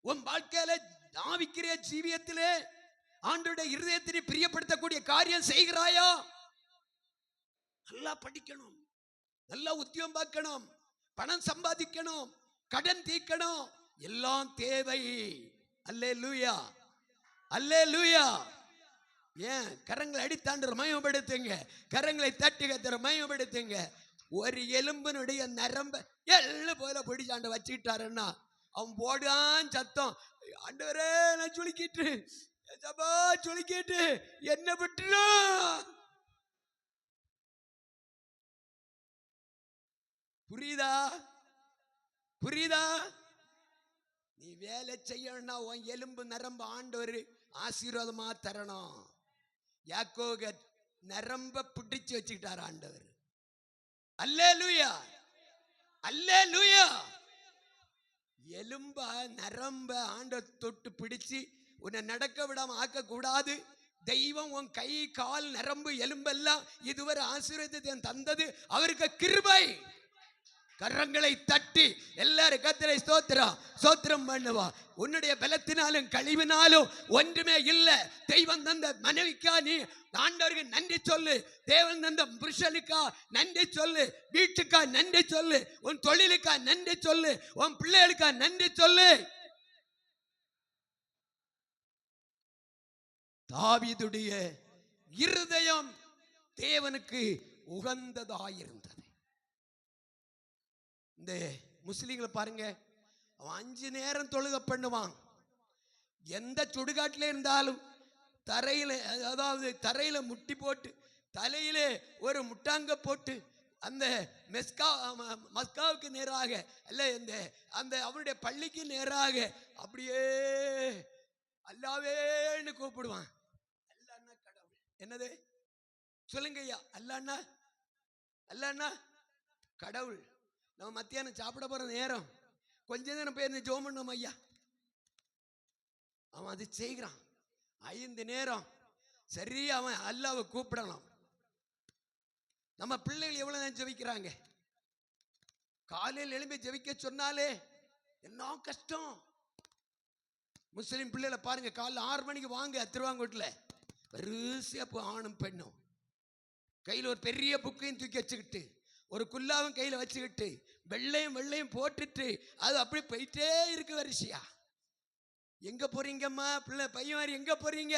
உன் வாழ்க்கையில ஆவிக்கிற ஜீவியத்திலே ஆண்டோடைய இருதயத்தை பிரியப்படுத்தக்கூடிய காரியம் செய்கிறாயா? நல்லா படிக்கணும், நல்லா உத்தியோகம் பார்க்கணும், பணம் சம்பாதிக்கணும், கடன் தீர்க்கணும், எல்லாம் தேவை. அல்லேலூயா, அல்லேலூயா. ஏன் கரங்களை அடித்தாண்டு மயப்படுத்துங்க, கரங்களை தட்டி கத்துற மயப்படுத்துங்க. ஒரு எலும்பினுடைய நரம்ப எள்ளு போல பிடிச்சாண்ட வச்சுக்கிட்டாருன்னா அவன் போடான் சத்தம், ஆண்டவரே நான் சுளுக்கிட்டு என்ன விட்டுரு. புரியுதா? புரியுதா? நீ வேலை செய்யணும்னா உன் எலும்பு நரம்பு ஆண்டவர் ஆசீர்வாதமா தரணும். யாக்கோபு நரம்ப பிடிச்சு வச்சுக்கிட்டார் ஆண்டவர். அல்லேலூயா, அல்லேலூயா. எலும்ப நரம்ப ஆண்டவர் தொட்டு பிடிச்சு உன்னை நடக்க விடாம ஆக்க கூடாது. தெய்வம் உன் கை கால் நரம்பு எலும்பெல்லாம் இதுவரை ஆசீர்வாதத்தை தந்தது அவருக்கு கிருபை. கரங்களை தட்டி எல்லாரும் கர்த்தரை ஸ்தோத்திரம் பண்ணுவா. உன்னுடைய பலத்தினாலும் கழிவினாலும் ஒன்றுமே இல்லை. தெய்வம் தந்த மனைவிக்கா நீ ஆண்டவருக்கு நன்றி சொல்லு. தேவன் தந்த புருஷனுக்கா நன்றி சொல்லு. வீட்டுக்கா நன்றி சொல்லு. உன் தொழிலுக்கா நன்றி சொல்லு. உன் பிள்ளைகளுக்கா நன்றி சொல்லு. தாவீதுடைய இருதயம் தேவனுக்கு உகந்ததாயிருந்தது. இந்த முஸ்லீம்களை பாருங்க, அவன் 5 நேரம் தொழுகை பண்ணுவான். எந்த சுடுகாட்டில இருந்தாலும் தரையில முட்டி போட்டு தலையிலே ஒரு முட்டாங்க போட்டு அந்த மஸ்காவுக்கு நேராக அல்ல அந்த அவனுடைய பள்ளிக்கு நேராக அப்படியே அல்லாவேன்னு கூப்பிடுவான். அல்லான்னா கடவுள். என்னது சொல்லுங்க ஐயா? அல்லான்னா அல்லான்னா கடவுள். நம்ம மத்தியானம் சாப்பிட போற நேரம் கொஞ்ச நேரம் போய் ஜெபம் பண்ணுவோம் ஐயா. அவன் அது செய்கிறான். 5 நேரம் சரி அவன் அல்லாவை கூப்பிடலாம். நம்ம பிள்ளைகள் எவ்வளவு நேரம் ஜெபிக்கிறாங்க? காலையில் எழுப்பி ஜெபிக்க சொன்னாலே என்ன கஷ்டம். முஸ்லிம் பிள்ளைகளை பாருங்க, காலைல 6 மணிக்கு வாங்க திருவாங்கூட்டில் வரிசையா ஆணும் பெண்ணும் கையில் ஒரு பெரிய புக்கையும் தூக்கி வச்சுக்கிட்டு ஒரு குல்லாவும் கையில் வச்சுக்கிட்டு வெள்ளையும் போட்டுட்டு அது அப்படி போயிட்டே இருக்கு வரிசையா. எங்க போறீங்கம்மா பிள்ளை பையன் மாதிரி? எங்க போறீங்க?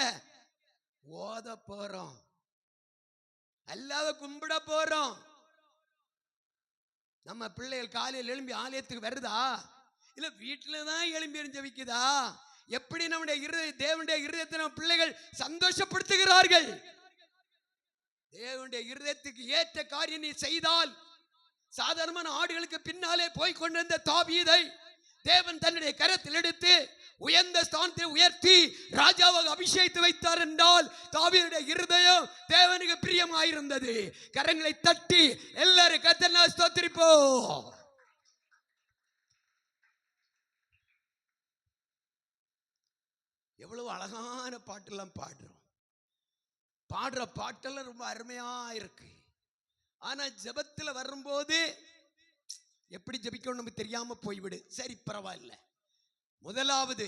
ஓத போறோம், அல்லாஹ்வை கும்பிட போறோம். நம்ம பிள்ளைகள் காலையில் எழும்பி ஆலயத்துக்கு வருதா இல்ல வீட்டுலதான் எழும்பி ஜெபிக்குதா? எப்படி நம்முடைய தேவனுடைய இருதயத்தை நம்ம பிள்ளைகள் சந்தோஷப்படுத்துகிறார்கள்? தேவனுடைய இருதயத்துக்கு ஏற்ற காரியம் நீ செய்தால், சாதாரணமான ஆடுகளுக்கு பின்னாலே போய் கொண்டிருந்த தாவீதை தேவன் தன்னுடைய கரத்தில் எடுத்து உயர்ந்த ஸ்தானத்தில் உயர்த்தி ராஜாவாக அபிஷேகித்து வைத்தார் என்றால் தாவீதுடைய இருதயம் தேவனுக்கு பிரியமாயிருந்தது. கரங்களை தட்டி எல்லாரும் கர்த்தரை ஸ்தோத்திரிப்போம். எவ்வளவு அழகான பாட்டெல்லாம் பாடுறோம். பாடுற பாட்டெல்லாம் ரொம்ப அருமையா இருக்கு. ஆனா ஜெபத்துல வரும்போது எப்படி ஜெபிக்கணும் நமக்கு தெரியாம போய்விடு. சரி, பரவாயில்ல. முதலாவது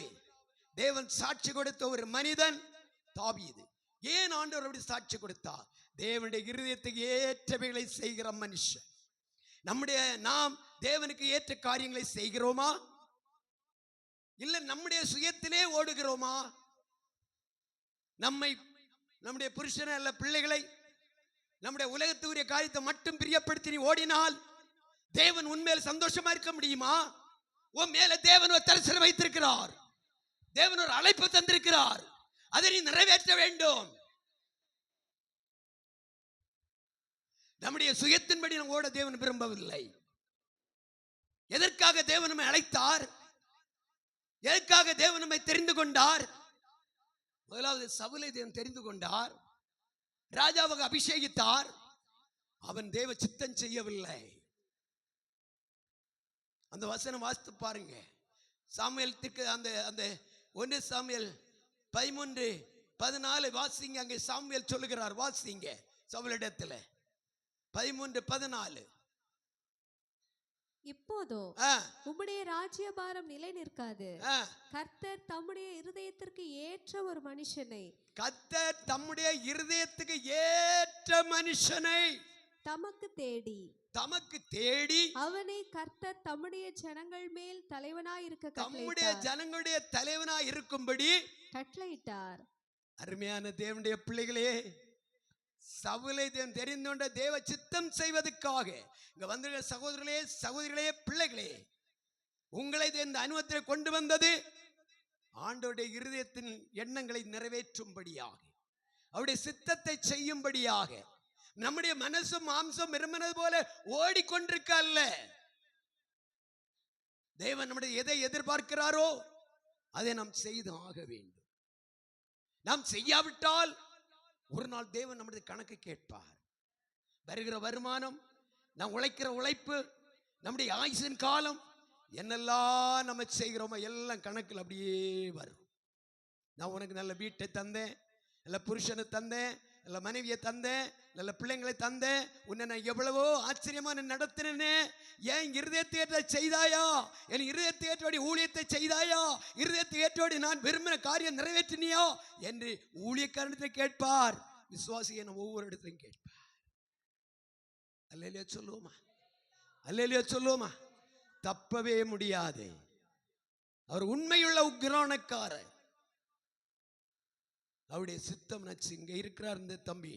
தேவன் சாட்சி கொடுத்த ஒரு மனிதன் தாவீது. ஏன் ஆண்டவர் அப்படி சாட்சி கொடுத்தார்? தேவனுடைய இருதயத்துக்கு ஏற்றவைகளை செய்கிற மனுஷன். நாம் தேவனுக்கு ஏற்ற காரியங்களை செய்கிறோமா, இல்ல நம்முடைய சுயத்திலே ஓடுகிறோமா? நம்முடைய புருஷனை அல்ல பிள்ளைகளை நம்முடைய உலகத்துக்குரிய காரியத்தை மட்டும் பிரியப்படுத்தி நீ ஓடினால் தேவன் உண்மையில சந்தோஷமா இருக்க முடியுமா? உன் மேல தேவன் ஒரு தரிசனம் வைத்திருக்கிறார். தேவன் ஒரு அழைப்பு தந்திருக்கிறார். அதை நீ நிறைவேற்ற வேண்டும். நம்முடைய சுயத்தின்படி நாம் ஓட தேவன் விரும்பவில்லை. எதற்காக தேவன் நம்மை அழைத்தார்? எதற்காக தேவன் நம்மை தெரிந்து கொண்டார்? முதலாவது சவுலை தேவன் தெரிந்து கொண்டார், ராஜாவாக அபிஷேகித்தார். அவன் தேவ சித்தம் செய்யவில்லை. அந்த வசனம் வாசித்து பாருங்க. சாமுவேலுக்கு அந்த 1 சாமுவேல் 13:14 வாசிங்க. அங்கே சாமுவேல் சொல்லுகிறார், வாசிங்க சவுலிடத்தில் 13:14. இப்போதோ உம்முடைய ராஜ்யபாரம் நிலை நிற்காது. கர்த்தர் தம்முடைய இருதயத்திற்கு ஏற்ற ஒரு மனுஷனை, கர்த்தர் தம்முடைய இருதயத்துக்கு ஏற்ற மனுஷனை தமக்கு தேடி அவனை கர்த்தர் தம்முடைய ஜனங்கள் மேல் தலைவனாய் இருக்க தம்முடைய ஜனங்களுடைய தலைவனாய் இருக்கும்படி கட்டளையிட்டார். அருமையான தேவனுடைய பிள்ளைகளே, சவுலை தேவன் தெரிந்து கொண்ட தேவ சித்தம் செய்வதற்காக இங்க வந்திருக்கிற சகோதரர்களே, சகோதரிகளே, பிள்ளைகளே, உங்களை இந்த அனுபவத்தில் கொண்டு வந்தது ஆண்டவருடைய இருதயத்தின் எண்ணங்களை நிறைவேற்றும்படியாக, அவருடைய சித்தத்தை செய்யும்படியாக. நம்முடைய மனசும் மாம்சம் விரும்பினது போல ஓடிக்கொண்டிருக்க அல்ல. தேவன் நம்முடைய எதை எதிர்பார்க்கிறாரோ அதை நாம் செய்து ஆக வேண்டும். நாம் செய்யாவிட்டால் ஒரு நாள் தேவன் நம்முடைய கணக்கு கேட்பார். வருகிற வருமானம், நாம் உழைக்கிற உழைப்பு, நம்முடைய ஆயுசின் காலம், என்னெல்லாம் நம்ம செய்கிறோமோ எல்லாம் கணக்கில் அப்படியே வரும். நான் உனக்கு நல்ல வீட்டை தந்தேன், நல்ல புருஷனை தந்தேன், நல்ல மனைவியை தந்தேன், நல்ல பிள்ளைங்களை தந்தேன், உன்னை நான் எவ்வளவோ ஆச்சரியமா நடத்தினேன். ஏன் இருதயத்தை ஏற்ற செய்தாயா? என் இருதயத்தை ஏற்றபடி ஊழியத்தை செய்தாயா? இருதயத்தை ஏற்றபடி நான் விரும்பின காரியம் நிறைவேற்றினியா என்று ஊழியக்காரனத்தை கேட்பார். விசுவாசியை நம்ம ஒவ்வொரு இடத்திலும் கேட்பார். அல்லேலூயா சொல்லுவோமா? அல்லேலூயா சொல்லுவோமா? தப்பவே முடியாது. அவர் உண்மையுள்ள உக்கிரானக்காரர். அவருடைய சித்தம் நச்சு. இங்க இருக்கிறார் இந்த தம்பி,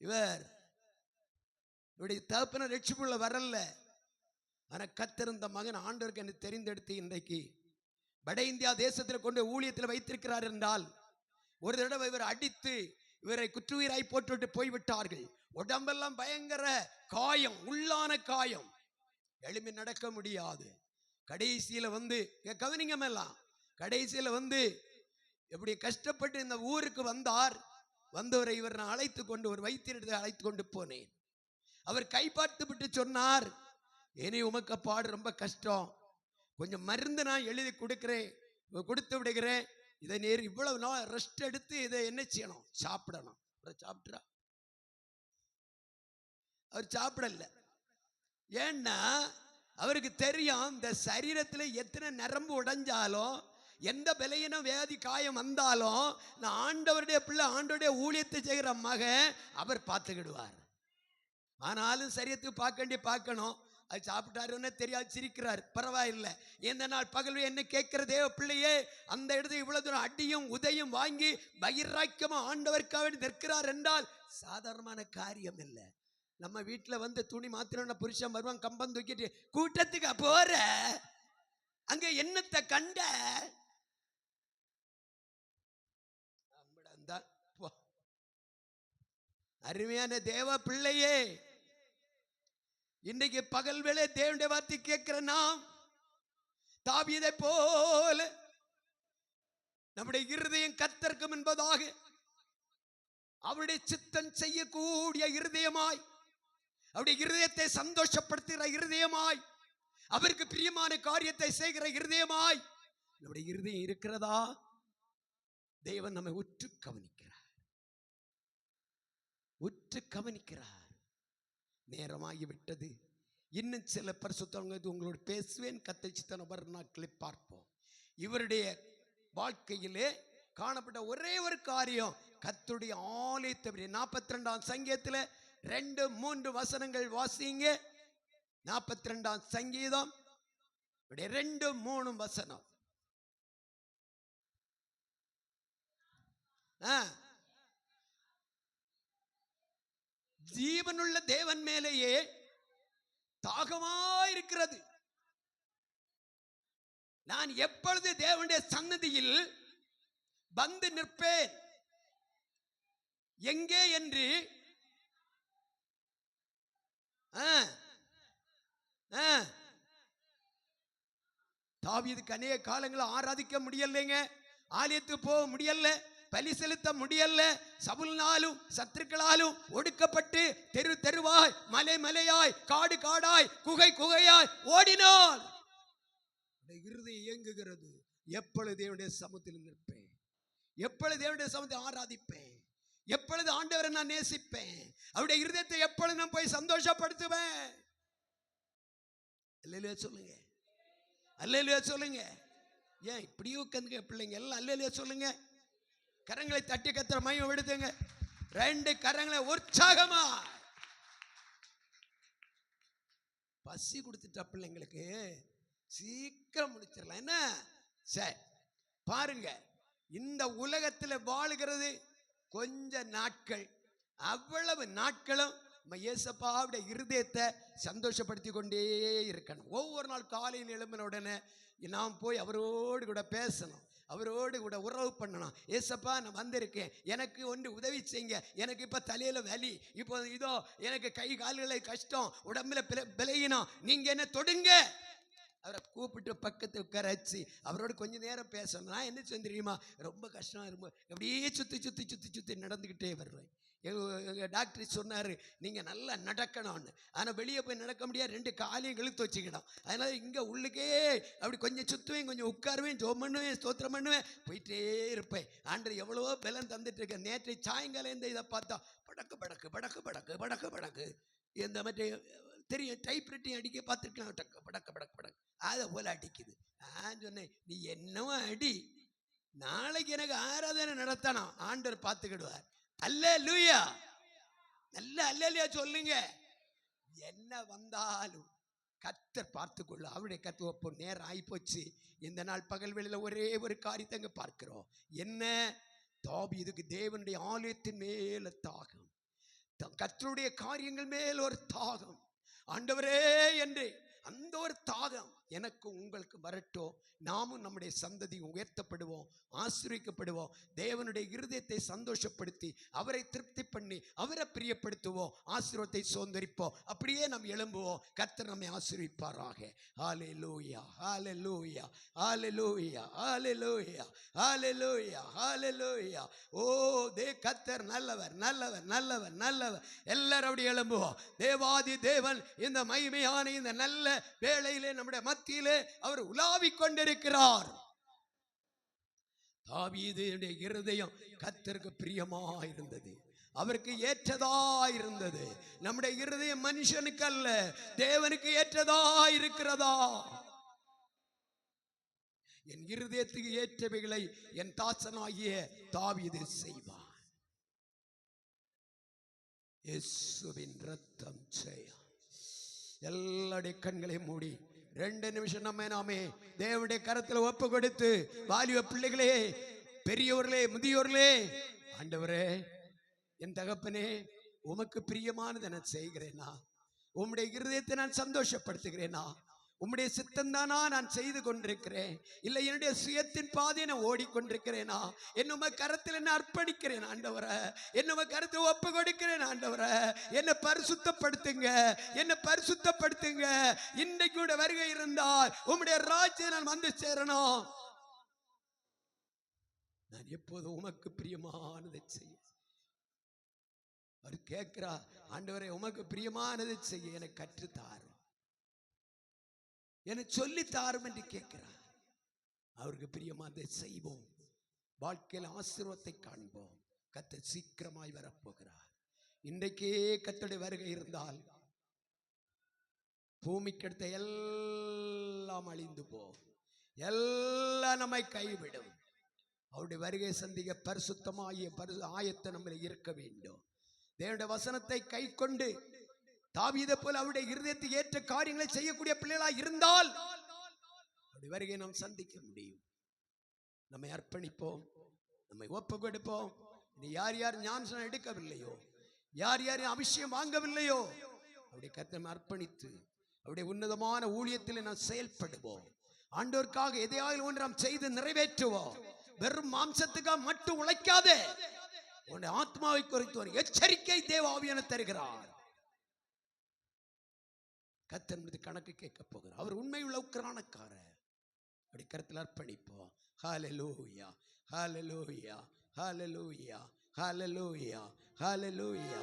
இவருடைய தகப்பன ரட்சிப்புள்ள வரல. ஆனா கத்திருந்த மகன் ஆண்டவருக்கு என்று தெரிந்தெடுத்து இன்றைக்கு வட இந்தியா தேசத்தில் கொண்டு ஊழியத்தில் வைத்திருக்கிறார் என்றால், ஒரு தடவை இவர் அடித்து இவரை குற்றுயிராய் போட்டுவிட்டு போய்விட்டார்கள். உடம்பெல்லாம் பயங்கர காயம், உள்ளான காயம், எளிமை நடக்க முடியாது. கடைசியில கவனிங்கமெல்லாம், கடைசியில எப்படி கஷ்டப்பட்டு இந்த ஊருக்கு வந்தவரை இவர் நான் அழைத்து கொண்டு ஒரு வைத்தியத்தை அழைத்து கொண்டு போனேன். அவர் கைப்பாட்டு விட்டு சொன்னார், இனி உமக்கு பாடு ரொம்ப கஷ்டம், கொஞ்சம் மருந்து நான் எழுதி கொடுத்து விடுகிறேன், இதை நேர் இவ்வளவு நாள் ரெஸ்ட் எடுத்து இதை என்ன செய்யணும், சாப்பிடணும். சாப்பிட்றா? அவர் சாப்பிடல. ஏன்னா அவருக்கு தெரியும், இந்த சரீரத்தில் எத்தனை நரம்பு உடைஞ்சாலும், எந்த பலவீனம் வியாதி காயம் வந்தாலும், நான் ஆண்டவருடைய பிள்ளை, ஆண்டவருடைய ஊழியத்தை செய்கிற மகன், அவர் பார்த்துக்கிடுவார். ஆனாலும் சரியத்துக்கு பார்க்கணும். அது சாப்பிட்டாருன்னு தெரியாது, சிரிக்கிறார். பரவாயில்லை, எந்த நாள் பகல் என்ன கேட்கிற தேவ பிள்ளையே, அந்த இடத்துல இவ்வளவு தூரம் அடியும் உதையும் வாங்கி பகிராக்கியமா ஆண்டவருக்காக நிற்கிறார் என்றால் சாதாரணமான காரியம் இல்லை. நம்ம வீட்டில் துணி மாத்திரம் புருஷன் வருவான், கம்பம் தூக்கிட்டு, கூட்டத்துக்கு போற அங்க என்னத்தை கண்ட, அருமையான தேவ பிள்ளையே, இன்றைக்கு பகல் வேளை தேவனுடைய வார்த்தை கேட்கிற நாம் தாவீதை போல நம்முடைய இருதயம் கர்த்தருக்கு என்பதாக அவருடைய சித்தம் செய்யக்கூடிய இருதயமாய், அவருடைய இருதயத்தை சந்தோஷப்படுத்துகிற இருதயமாய், அவருக்கு பிரியமான காரியத்தை செய்கிற இருதயமாய் நம்முடைய இருதயம் இருக்கிறதா? தேவன் நம்மை உற்று கவனிக்கிறார், உற்று கவனிக்கிறார். நேரமாகிவிட்டது. இன்னும் சில பரிசுத்தவங்க உங்களோடு பேசுவேன். கத்தரிச்சித்த நபர் நாட்களை பார்ப்போம். இவருடைய வாழ்க்கையிலே காணப்பட்ட ஒரே ஒரு காரியம், கர்த்தருடைய ஆலயத்தை 42ஆம் சங்கீதத்தில் 2-3 வசனங்கள் வாசிங்க. 42ஆம் சங்கீதம் 2-3 வசனம். ஜீவனுள்ள தேவன் மேலேயே தாகமாயிருக்கிறது. நான் எப்பொழுது தேவனுடைய சன்னதியில் வந்து நிற்பேன் எங்கே என்று தாவீதுக்கு அநேக காலங்களை ஆராதிக்க முடியலைங்க, ஆலயத்துக்கு போக முடியல, பலி செலுத்த முடியல. சவுல்னாலும் சத்துருக்களாலும் ஒடுக்கப்பட்டு தெரு தெருவாய், மலை மலையாய், காடு காடாய், குகை குகையாய் ஓடினான். இருதயம் இயங்குகிறது. எப்பொழுது தேவனுடைய சமூகத்தில் நிற்பேன், எப்பொழுது தேவனுடைய சமூகத்தை ஆராதிப்பேன், எப்பொழுது ஆண்டவரை நான் நேசிப்பேன், அவருடைய இருதயத்தை எப்பொழுது நான் போய் சந்தோஷப்படுத்துவேன். அல்லேலூயா சொல்லுங்க, அல்லேலூயா சொல்லுங்க. ஏன் இப்படியே உட்காந்துங்க பிள்ளைங்க எல்லாம்? அல்லேலூயா சொல்லுங்க. கரங்களை தட்டி கத்திர மையம் விடுத்துங்க. 2 கரங்களை உற்சாகமா. பசி கொடுத்துட்டா பிள்ளைங்களுக்கு சீக்கிரம் முடிச்சிடலாம். என்ன சரி பாருங்க, இந்த உலகத்தில் வாழுகிறது கொஞ்ச நாட்கள். அவ்வளவு நாட்களும் இயேசப்பாவுடைய இருதயத்தை சந்தோஷப்படுத்தி கொண்டே இருக்கணும். ஒவ்வொரு நாள் காலையில் எழும்பின உடனே நாம் போய் அவரோடு கூட பேசணும், அவரோடு கூட உறவு பண்ணணும். ஏசப்பா நான் வந்திருக்கேன், எனக்கு ஒன்று உதவி செய்யுங்க, எனக்கு இப்போ தலையில் வலி, இப்போ இதோ எனக்கு கை கால்களை கஷ்டம், உடம்புல விளையினோம், நீங்கள் என்ன தொடுங்க. அவரை கூப்பிட்டு பக்கத்து உட்கார வச்சு அவரோட கொஞ்ச நேரம் பேசணும். நான் என்ன செய்ய தெரியுமா, ரொம்ப கஷ்டமாக இருக்கும், அப்படியே சுற்றி சுற்றி சுற்றி சுற்றி நடந்துக்கிட்டே வருவேன். எங்கள் டாக்டர் சொன்னார் நீங்கள் நல்லா நடக்கணும்னு. ஆனால் வெளியே போய் நடக்க முடியாது, 2 காலையும் இழுத்து வச்சுக்கிடும். அதனால் இங்கே உள்ளுக்கே அப்படி கொஞ்சம் சுற்றுவேன், கொஞ்சம் உட்காருவேன், ஜோம் பண்ணுவேன், ஸ்தோத்திரம் பண்ணுவேன், போயிட்டே இருப்பேன். ஆண்டவர் எவ்வளவோ பலன் தந்துட்டு இருக்கேன். நேற்று சாயங்காலம் இந்த இதை பார்த்தா படக்கு படக்கு படக்கு படக்கு படக்கு படக்கு இந்த மாதிரி தெரியும், டைப் ரைட்டிங் அடிக்க பார்த்துருக்கலாம், டக்கு படக்கு படக்கு படக்கு அதை போல் அடிக்குது. நான் சொன்னேன் நீ என்னவோ அடி, நாளைக்கு எனக்கு ஆராதனை நடத்தணும், ஆண்டவர் பார்த்துக்கிடுவார். அல்லேலூயா, நல்ல அல்லேலூயா சொல்லுங்க. என்ன வந்தாலும் கர்த்தர் பார்த்துக்கொள்ள, அவருடைய கத்துவப்போ நேரம் ஆயிப்போச்சு. இந்த நாள் பகல் வேளையில ஒரே ஒரு காரியத்தை அங்க பார்க்கிறோம். என்ன? தாவீதுக்கு தேவனுடைய ஆலயத்தின் மேல தாகம், கர்த்தருடைய காரியங்கள் மேல் ஒரு தாகம். ஆண்டவரே என்று அந்த ஒரு தாகம் எனக்கு உங்களுக்கு வரட்டும். நாமும் நம்முடைய சந்ததி உயர்த்தப்படுவோம், ஆசீர்வதிக்கப்படுவோம். தேவனுடைய இருதயத்தை சந்தோஷப்படுத்தி அவரை திருப்தி பண்ணி அவரை பிரியப்படுத்துவோம், ஆசீர்வாதத்தை சுதந்தரிப்போம். அப்படியே நாம் எழும்புவோம். கர்த்தர் நம்மை ஆசீர்வதிப்பாராக. ஹல்லேலூயா, ஹல்லேலூயா, ஹல்லேலூயா, ஹல்லேலூயா, ஹல்லேலூயா, ஹல்லேலூயா. ஓ கர்த்தர் நல்லவர், நல்லவர், நல்லவர், நல்லவர். எல்லாரும் அப்படி எழும்புவோம். தேவாதி தேவன் இந்த மகிமையான இந்த நல்ல வேளையிலே நம்முடைய மத்தியிலே அவர் உலாவிக் கொண்டிருக்கிறார். தாவீதுடைய இருதயம் கர்த்தருக்கு பிரியமாயிருந்தது, அவருக்கு ஏற்றதாயிருந்தது. நம்முடைய இருதயம் மனுஷனுக்கு அல்ல, தேவனுக்கு ஏற்றதா இருக்கிறதா? என் இருதயத்துக்கு ஏற்றவைகளை என் தாசனாகிய தாவீது செய்வார். இயேசுவின் ரத்தம் செய்ய. எல்லாருடைய கண்களை மூடி 2 நிமிஷம் நாமே தேவனுடைய கரத்தில் ஒப்பு கொடுத்து, வாலிப பிள்ளைகளே, பெரியவர்களே, முதியோர்களே, ஆண்டவரே, என் தகப்பனே, உமக்கு பிரியமானதை நான் செய்கிறேனா? உம்முடைய இருதயத்தை நான் சந்தோஷப்படுத்துகிறேனா? உம்முடைய சித்தம் தானா நான் செய்து கொண்டிருக்கிறேன், இல்லை என்னுடைய சுயத்தின் பாதையை நான் ஓடிக்கொண்டிருக்கிறேனா? என்னும கரத்தில் என்ன அர்ப்பணிக்கிறேன் ஆண்டவரே, என்னும கருத்தை ஒப்பு கொடுக்கிறேன் ஆண்டவரே. என்னை பரிசுத்தப்படுத்துங்க, என்னை பரிசுத்தப்படுத்துங்க. இன்றைக்கு கூட வருகை இருந்தால் உம்முடைய ராஜ்யம் நான் வந்து சேரணும். நான் எப்போதும் உமக்கு பிரியமானதை செய்ய. அவர் கேட்கிறா, ஆண்டவரே உமக்கு பிரியமானதை செய்ய எனக்கு கற்றுத்தாரு, எனக்கு சொல்லித்தாரும் என்று கேட்கிறார். அவருக்கு பிரியமானதை செய்வோம், வாழ்க்கையில் ஆசீர்வாதத்தை காண்போம். கர்த்தர் சீக்கிரமாய் வரப்போகிறார். இன்றைக்கே கர்த்தருடைய வருகை இருந்தால் பூமிக்கு அடுத்த எல்லாம் அழிந்து போகும், எல்லாம் நம்மை கைவிடும். அவருடைய வருகை சந்திக்க பரிசுத்தமாகிய ஆயத்தை நம்மள இருக்க வேண்டும். தேவனுடைய வசனத்தை கை கொண்டு தாவீதை போல அவருடைய இருதயத்துக்கு ஏற்ற காரியங்களை செய்யக்கூடிய பிள்ளைகளாக இருந்தால் அவருடைய வருகையை நாம் சந்திக்க முடியும். நம்மை அர்ப்பணிப்போம், நம்மை ஒப்பு கொடுப்போம். யார் யார் ஞானஸ்நானம் எடுக்கவில்லையோ, யார் யார் அபிஷேகம் வாங்கவில்லையோ, அவருடைய கர்த்தரை அர்ப்பணித்து அவருடைய உன்னதமான ஊழியத்தில் நாம் செயல்படுவோம். ஆண்டவருக்காக எதையாவது ஒன்று நாம் செய்து நிறைவேற்றுவோம். வெறும் மாம்சத்துக்காக மட்டும் உழைக்காதே, உன்னுடைய ஆத்மாவை குறித்து ஒரு எச்சரிக்கை தேவ ஆவியானவர் தருகிறார். கர்த்தர் மீது கணக்கு கேட்க போகிறார். அவர் உண்மையுள்ள உக்கிரானக்காரர். அப்படி கருத்தில் அர்ப்பணிப்போம். ஹல்லேலூயா, ஹல்லேலூயா, ஹல்லேலூயா, ஹல்லேலூயா, ஹல்லேலூயா.